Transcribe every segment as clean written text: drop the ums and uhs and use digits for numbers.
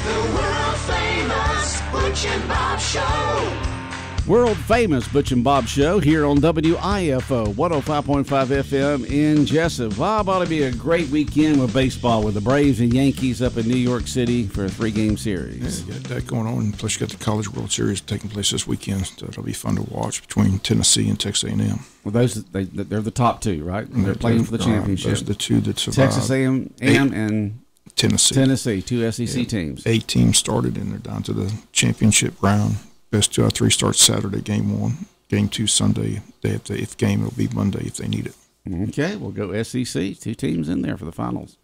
The world famous Butch and Bob Show. World famous Butch and Bob Show here on WIFO 105.5 FM in Jesup. Bob, ought to be a great weekend with baseball with the Braves and Yankees up in New York City for a 3-game series. Yeah, you got that going on. Plus, you got the College World Series taking place this weekend. So it'll be fun to watch between Tennessee and Texas A&M. Well, they're the top two, right? And they're playing for the championship. Those are the two that survived. Texas A&M and Tennessee, two SEC teams. 8 teams started, and they're down to the championship round. Best 2 out of 3 starts Saturday, game 1. Game 2 Sunday. If game, it'll be Monday if they need it. Okay, we'll go SEC. 2 teams in there for the finals.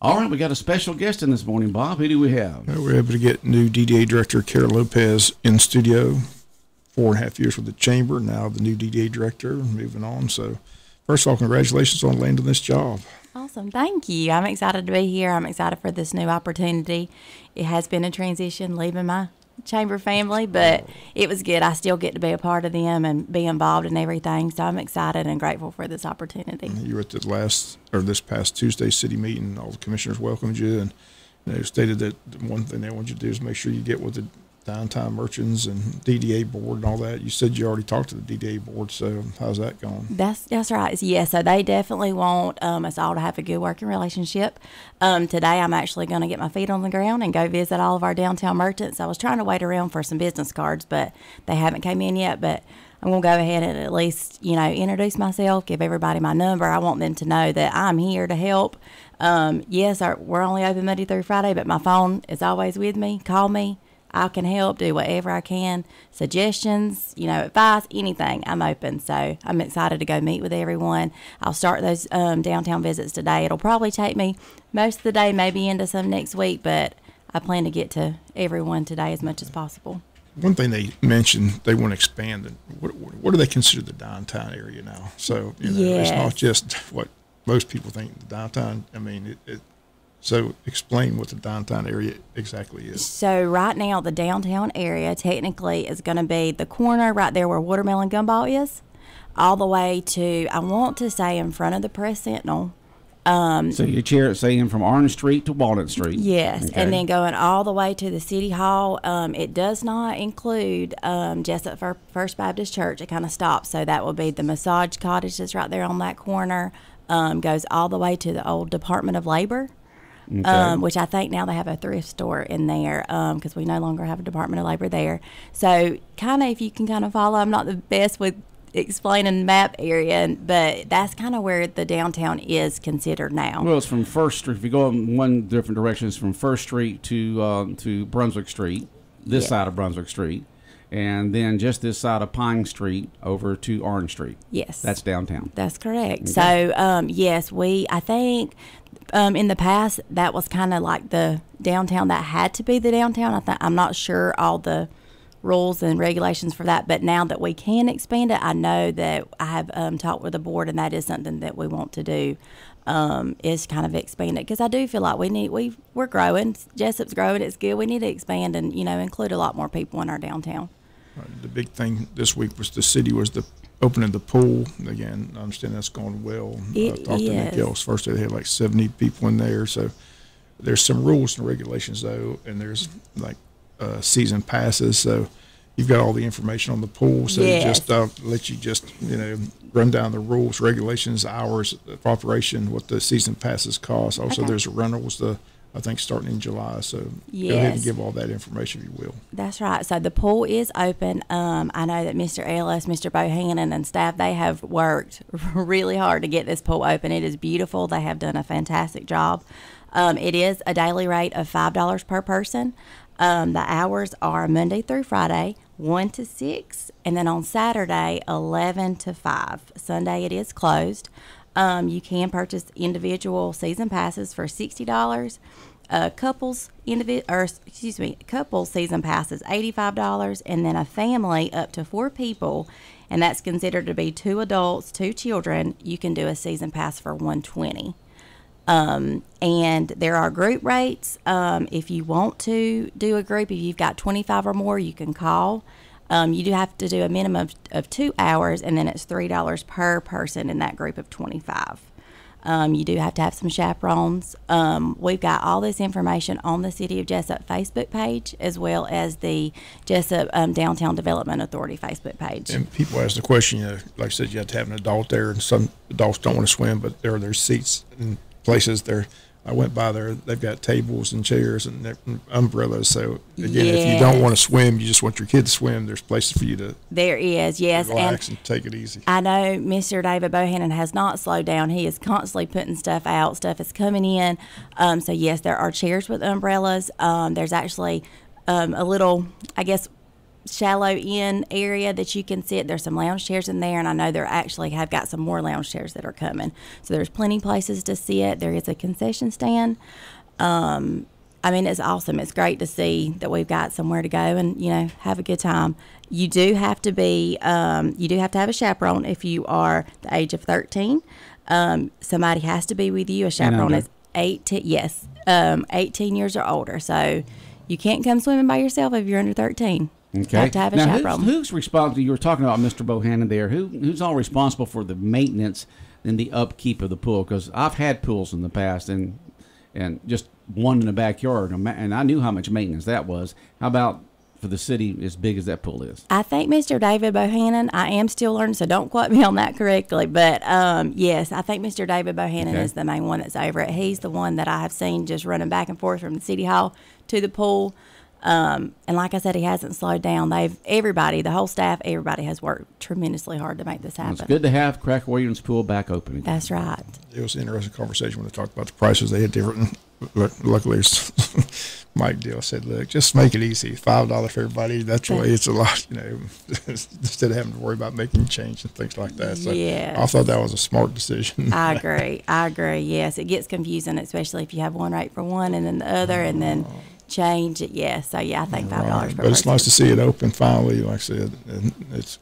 All right, we got a special guest in this morning, Bob. Who do we have? We're able to get new DDA director Kara Lopez in studio. 4.5 years with the Chamber. Now the new DDA director, moving on. So, first of all, congratulations on landing this job. Awesome. Thank you. I'm excited to be here. I'm excited for this new opportunity. It has been a transition leaving my Chamber family, but it was good. I still get to be a part of them and be involved in everything, so I'm excited and grateful for this opportunity. You were at this past Tuesday city meeting. All the commissioners welcomed you, and they stated that one thing they want you to do is make sure you get with the downtown merchants and DDA board and all that. You said you already talked to the DDA board, so how's that going? That's right. Yeah, so they definitely want us all to have a good working relationship. Today I'm actually going to get my feet on the ground and go visit all of our downtown merchants. I was trying to wait around for some business cards, but they haven't come in yet, but I'm going to go ahead and at least, introduce myself, give everybody my number. I want them to know that I'm here to help. Yes, we're only open Monday through Friday, but my phone is always with me. Call me. I can help, do whatever I can, suggestions, advice, anything. I'm open, so I'm excited to go meet with everyone. I'll start those downtown visits today. It'll probably take me most of the day, maybe into some next week, but I plan to get to everyone today as much as possible. One thing they mentioned, they want to expand. What do they consider the downtown area now? So, Yes. It's not just what most people think the downtown. I mean, So explain what the downtown area exactly is. So right now, the downtown area technically is going to be the corner right there where Watermelon Gumball is, all the way to, I want to say, in front of the Press Sentinel. So you're saying from Orange Street to Walnut Street. Yes, okay. And then going all the way to the City Hall. It does not include Jesup First Baptist Church. It kind of stops. So that will be the massage cottage that's right there on that corner. Goes all the way to the old Department of Labor. Okay. Which I think now they have a thrift store in there because we no longer have a Department of Labor there. So kind of if you can kind of follow, I'm not the best with explaining map area, but that's kind of where the downtown is considered now. Well, it's from First Street. If you go in one different direction, it's from First Street to Brunswick Street, this side of Brunswick Street, and then just this side of Pine Street over to Orange Street. Yes. That's downtown. That's correct. Okay. So, yes, I think in the past that was kind of like the downtown that had to be the downtown. I'm not sure all the rules and regulations for that, but now that we can expand it, I know that I have talked with the board, and that is something that we want to do, is kind of expand it, because I do feel like we're growing. Jesup's growing. It's good. We need to expand and include a lot more people in our downtown. The big thing this week was the city was the opening the pool. Again, I understand that's going well. I talked to Nick Ellis first. They had like 70 people in there. So there's some rules and regulations, though, and there's like season passes. So you've got all the information on the pool. So just let you just, run down the rules, regulations, hours of operation, what the season passes cost. Also, there's rentals, I think starting in July. So go ahead and give all that information if you will. That's right. So the pool is open. I know that Mr. Ellis, Mr. Bohannon, and staff, they have worked really hard to get this pool open. It is beautiful. They have done a fantastic job. It is a daily rate of $5 per person. The hours are Monday through Friday, 1 to 6, and then on Saturday, 11 to 5. Sunday it is closed. You can purchase individual season passes for $60. Couples season passes $85, and then a family up to 4 people, and that's considered to be 2 adults, 2 children. You can do a season pass for $120. And there are group rates. If you want to do a group, if you've got 25 or more, you can call. You do have to do a minimum of 2 hours, and then it's $3 per person in that group of 25. You do have to have some chaperones. We've got all this information on the City of Jesup Facebook page, as well as the Jesup Downtown Development Authority Facebook page. And people ask the question, like I said, you have to have an adult there, and some adults don't want to swim, but there's seats and places there. I went by there. They've got tables and chairs and umbrellas. So again, if you don't want to swim, you just want your kid to swim, there's places for you to. There is, yes, relax and take it easy. I know Mr. David Bohannon has not slowed down. He is constantly putting stuff out. Stuff is coming in. So yes, there are chairs with umbrellas. There's actually a little, I guess, shallow in area that you can sit. There's some lounge chairs in there, and I know they actually have got some more lounge chairs that are coming. So there's plenty places to sit. There is a concession stand. I mean, it's awesome. It's great to see that we've got somewhere to go and, have a good time. You do have to be, you do have to have a chaperone if you are the age of 13. Somebody has to be with you. A chaperone is 18 years or older. So you can't come swimming by yourself if you're under 13. Okay. Have to have a chaperone. Who's responsible? You were talking about Mr. Bohannon there. Who's all responsible for the maintenance and the upkeep of the pool? Because I've had pools in the past and just one in the backyard, and I knew how much maintenance that was. How about for the city as big as that pool is? I think Mr. David Bohannon, I am still learning, so don't quote me on that correctly. But, yes, I think Mr. David Bohannon is the main one that's over it. He's the one that I have seen just running back and forth from the city hall to the pool. And like I said, he hasn't slowed down. Everybody, the whole staff, everybody has worked tremendously hard to make this happen. It's good to have Cracker Williams Pool back open again. That's right. It was an interesting conversation when they talked about the prices. They had different. Luckily, Mike Dill said, "Look, just make it easy. $5 for everybody. That's the way it's a lot, instead of having to worry about making change and things like that." So yes. I thought that was a smart decision. I agree. Yes, it gets confusing, especially if you have one rate for one and then the other, and then change it. Yes, so I think $5 per person. But it's nice to see it open finally. Like I said, and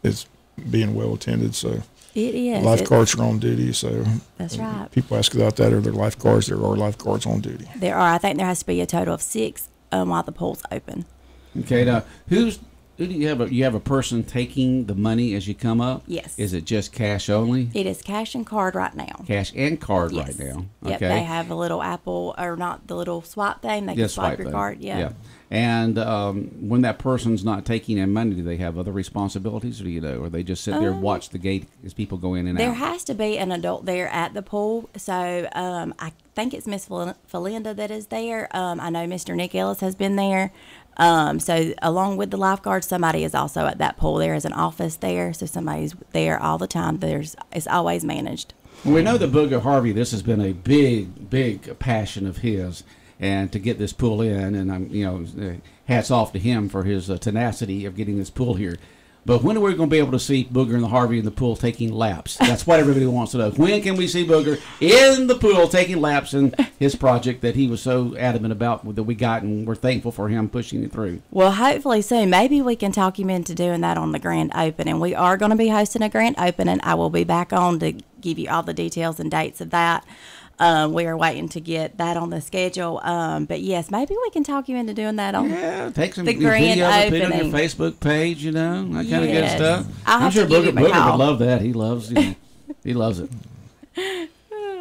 it's being well attended. So it is. Lifeguards are on duty. So that's right. People ask about that. Are there lifeguards? There are lifeguards on duty. There are. I think there has to be a total of 6 while the pool's open. Okay. Now, who do you have? You have a person taking the money as you come up? Yes. Is it just cash only? It is cash and card right now. Cash and card yes. right now. Okay. Yep, they have a little Apple, or not the little swipe thing. They can swipe your card. Yeah. And when that person's not taking in money, do they have other responsibilities, or or they just sit there and watch the gate as people go in and out? There has to be an adult there at the pool. So I think it's Miss Felinda that is there. I know Mr. Nick Ellis has been there. So along with the lifeguards, somebody is also at that pool. There is an office there, so somebody's there all the time. It's always managed. We know that Booger Harvey, this has been a big passion of his, and to get this pool in, and I'm hats off to him for his tenacity of getting this pool here. But when are we going to be able to see Booger and the Harvey in the pool taking laps? That's what everybody wants to know. When can we see Booger in the pool taking laps in his project that he was so adamant about that we got, and we're thankful for him pushing it through? Well, hopefully soon. Maybe we can talk him into doing that on the grand opening. We are going to be hosting a grand opening. I will be back on to give you all the details and dates of that. We are waiting to get that on the schedule. But yes, maybe we can talk you into doing that on take some the grand video of it, put it opening. on your Facebook page, that kind of good stuff. I'm sure Booger would love that. He loves he loves it.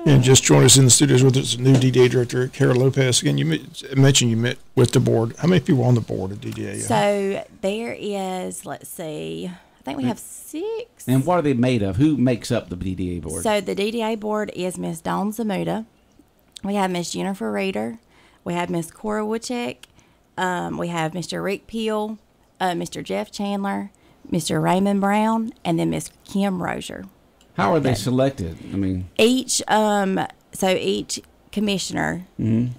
And just join us in the studios with us, new DDA director, Kara Lopez. Again, you mentioned you met with the board. How many people are on the board at DDA? So there is, let's see, I think we have 6. And what are they made of? Who makes up the DDA board? So the DDA board is Miss Dawn Zamuda. We have Miss Jennifer Reeder. We have Miss Cora Woodcheck. We have Mr. Rick Peel, Mr. Jeff Chandler, Mr. Raymond Brown, and then Miss Kim Rozier. How are they selected? I mean, each commissioner,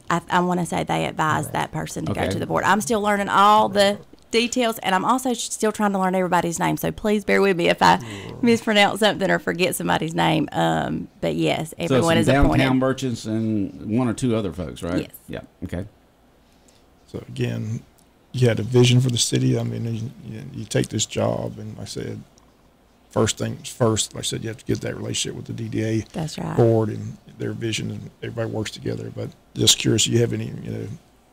I want to say they advise that person to go to the board. I'm still learning all the details, and I'm also still trying to learn everybody's name, so please bear with me if I mispronounce something or forget somebody's name. But yes, everyone is appointed. Downtown merchants and 1 or 2 other folks, right? Yes. Yeah. Okay. So again, you had a vision for the city. I mean, you take this job, and like I said, first things first. Like I said, you have to get that relationship with the DDA That's right. board and their vision, and everybody works together. But just curious, do you have any,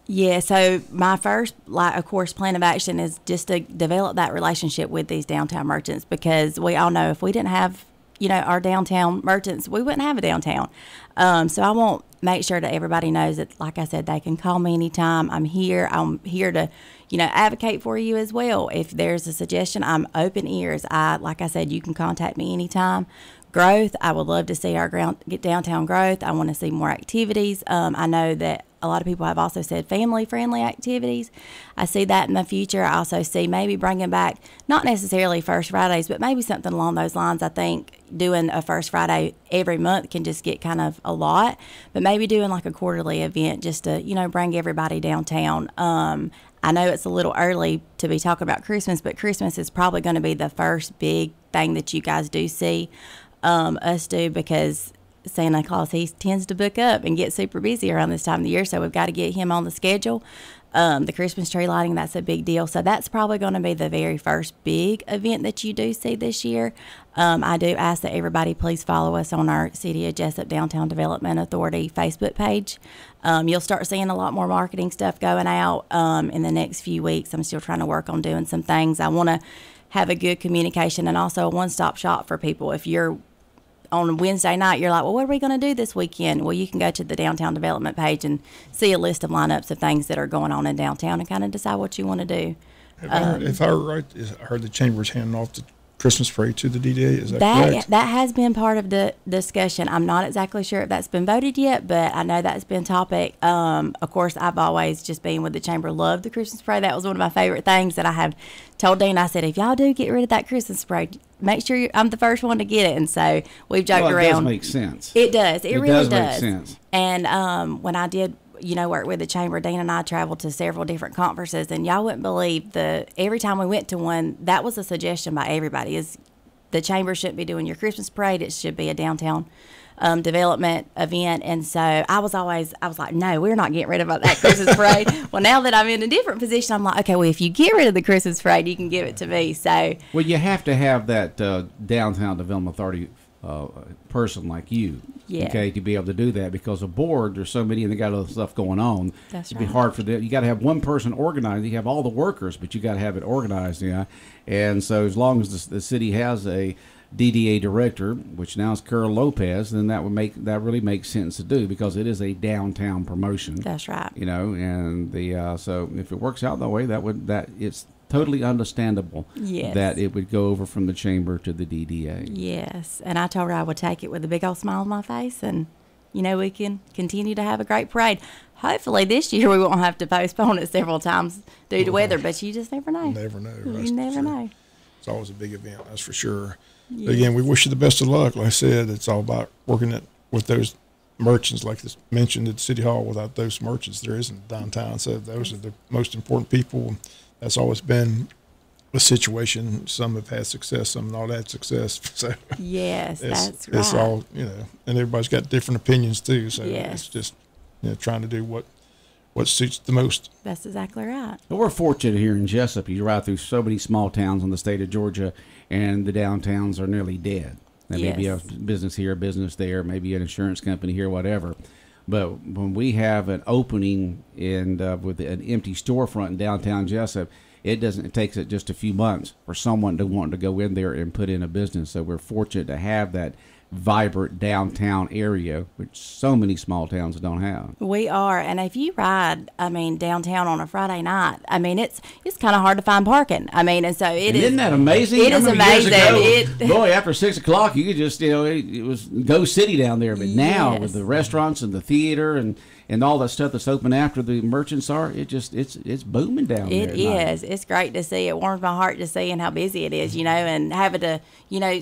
Yeah, so my first, of course, plan of action is just to develop that relationship with these downtown merchants, because we all know if we didn't have our downtown merchants, we wouldn't have a downtown. So I want make sure that everybody knows that, like I said, they can call me anytime. I'm here to, advocate for you as well. If there's a suggestion, I'm open ears. Like I said, you can contact me anytime. Growth, I would love to see our get downtown growth. I want to see more activities. I know that a lot of people have also said family-friendly activities. I see that in the future. I also see maybe bringing back, not necessarily First Fridays, but maybe something along those lines. I think doing a First Friday every month can just get kind of a lot, but maybe doing like a quarterly event just to, bring everybody downtown. I know it's a little early to be talking about Christmas, but Christmas is probably going to be the first big thing that you guys do see us do, because Santa Claus, he tends to book up and get super busy around this time of the year, so we've got to get him on the schedule. The Christmas tree lighting, that's a big deal. So that's probably going to be the very first big event that you do see this year. I do ask that everybody please follow us on our City of Jesup Downtown Development Authority Facebook page. You'll start seeing a lot more marketing stuff going out in the next few weeks. I'm still trying to work on doing some things. I want to have a good communication and also a one-stop shop for people. If you're on Wednesday night, you're like, well, what are we going to do this weekend? Well, you can go to the downtown development page and see a list of lineups of things that are going on in downtown and kind of decide what you want to do. If I heard right, I heard the chamber's handing off the Christmas parade to the DDA. Is that correct? That has been part of the discussion. I'm not exactly sure if that's been voted yet, but I know that's been topic. Of course, I've always just been with the chamber, loved the Christmas parade. That was one of my favorite things that I have told Dean. I said, if y'all do get rid of that Christmas parade, make sure I'm the first one to get it. And so we've joked around. It does make sense. It does. It really does. Make sense. And when I did work with the chamber, Dean and I traveled to several different conferences, and y'all wouldn't believe every time we went to one, that was a suggestion by everybody, is the chamber shouldn't be doing your Christmas parade. It should be a downtown development event. And so I was like, no, we're not getting rid of that Christmas parade. Well, now that I'm in a different position, I'm like, okay, well, if you get rid of the Christmas parade, you can give it to me. So, well, you have to have that downtown development authority person like you, okay, to be able to do that, because a board, there's so many and they got other stuff going on. That's It'd be hard for them. You got to have one person organized. You have all the workers, but you got to have it organized, And so as long as the city has a DDA director, which now is Carol Lopez, then that really makes sense to do, because it is a downtown promotion. That's right. And so if it works out that way, it's totally understandable that it would go over from the chamber to the DDA. Yes, and I told her I would take it with a big old smile on my face, and we can continue to have a great parade. Hopefully this year we won't have to postpone it several times due to weather, but you just never know. You never know. You never know. It's always a big event, that's for sure. Yes. But again, we wish you the best of luck. Like I said, it's all about working with those merchants, like this mentioned at City Hall. Without those merchants, there isn't downtown. So those are the most important people. That's always been a situation. Some have had success, some not had success. So yes, that's right. It's all, and everybody's got different opinions too. So it's just trying to do what suits the most. That's exactly right. Well, we're fortunate here in Jesup. You ride through so many small towns in the state of Georgia, and the downtowns are nearly dead. There may be a business here, a business there, maybe an insurance company here, whatever. But when we have an opening with an empty storefront in downtown Jesup, it takes it just a few months for someone to want to go in there and put in a business. So we're fortunate to have that vibrant downtown area, which so many small towns don't have. We are, and if you ride, downtown on a Friday night, it's kind of hard to find parking. And so Isn't that amazing? It is amazing. Boy, after 6 o'clock, you could just, it was go city down there. But now with the restaurants and the theater and all that stuff that's open after the merchants are, it's booming down there. It is. It's great to see. It warms my heart to see and how busy it is, and having to,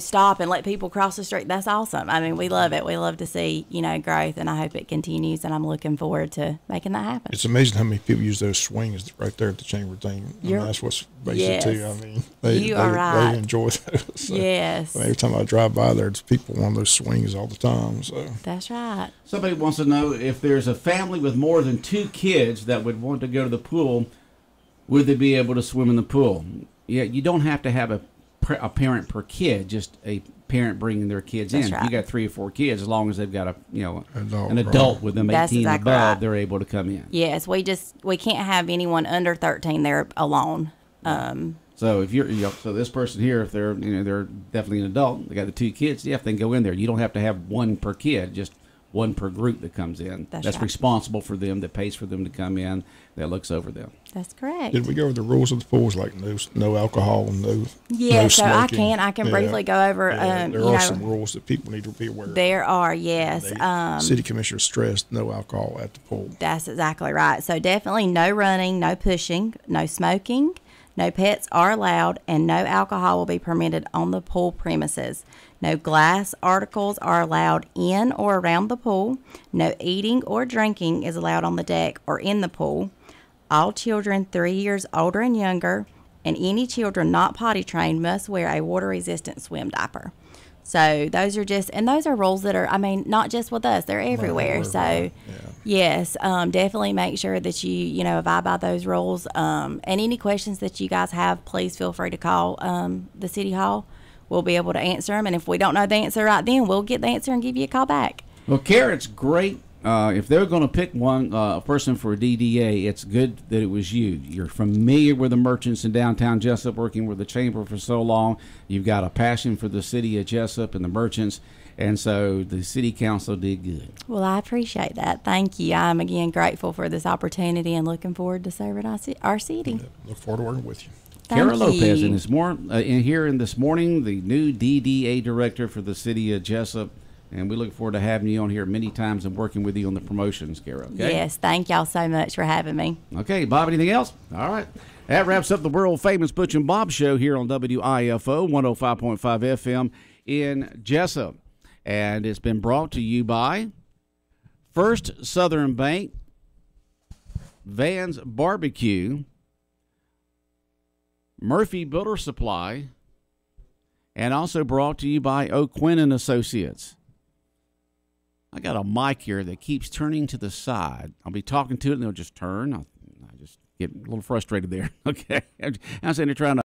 stop and let people cross the street. That's awesome. We love it. We love to see, growth, and I hope it continues, and I'm looking forward to making that happen. It's amazing how many people use those swings right there at the chamber thing. That's what's basic too. They enjoy those. So, yes. Every time I drive by there, there's people on those swings all the time. So that's right. Somebody wants to know if there's a family with more than 2 kids that would want to go to the pool, would they be able to swim in the pool? Yeah, you don't have to have a parent per kid, just a parent bringing their kids in. Right. If you got 3 or 4 kids, as long as they've got an adult with them 18 and above, they're able to come in. Yes, we can't have anyone under 13 there alone. So if so this person here, if they're they're definitely an adult, they got the 2 kids, yeah, if they can go in there, you don't have to have one per kid, just one per group that comes in. That's right. Responsible for them, that pays for them to come in, that looks over them. That's correct. Did we go over the rules of the pools, like no alcohol, no so smoking? I can briefly go over. There are some rules that people need to be aware of. There are, yes. City commissioner stressed no alcohol at the pool. That's exactly right. So definitely no running, no pushing, no smoking, no pets are allowed, and no alcohol will be permitted on the pool premises. No glass articles are allowed in or around the pool. No eating or drinking is allowed on the deck or in the pool. All children 3 years older and younger, and any children not potty trained must wear a water-resistant swim diaper. So those are rules that are, not just with us, they're everywhere. So, yes, definitely make sure that you abide by those rules. And any questions that you guys have, please feel free to call the City Hall. We'll be able to answer them. And if we don't know the answer right then, we'll get the answer and give you a call back. Well, Kara, it's great. If they're going to pick a person for a DDA, it's good that it was you. You're familiar with the merchants in downtown Jesup, working with the chamber for so long. You've got a passion for the city of Jesup and the merchants, and so the city council did good. Well, I appreciate that. Thank you. I'm again grateful for this opportunity and looking forward to serving our city. Yeah, look forward to working with you. Kara Lopez, and this morning, the new DDA director for the city of Jesup. And we look forward to having you on here many times and working with you on the promotions, Kara. Okay? Yes, thank y'all so much for having me. Okay, Bob, anything else? All right. That wraps up the world-famous Butch and Bob Show here on WIFO 105.5 FM in Jesup. And it's been brought to you by First Southern Bank, Vans Barbecue, Murphy Builder Supply, and also brought to you by O'Quinn and Associates. I got a mic here that keeps turning to the side. I'll be talking to it, and it'll just turn. I just get a little frustrated there. Okay. I'm sitting there trying to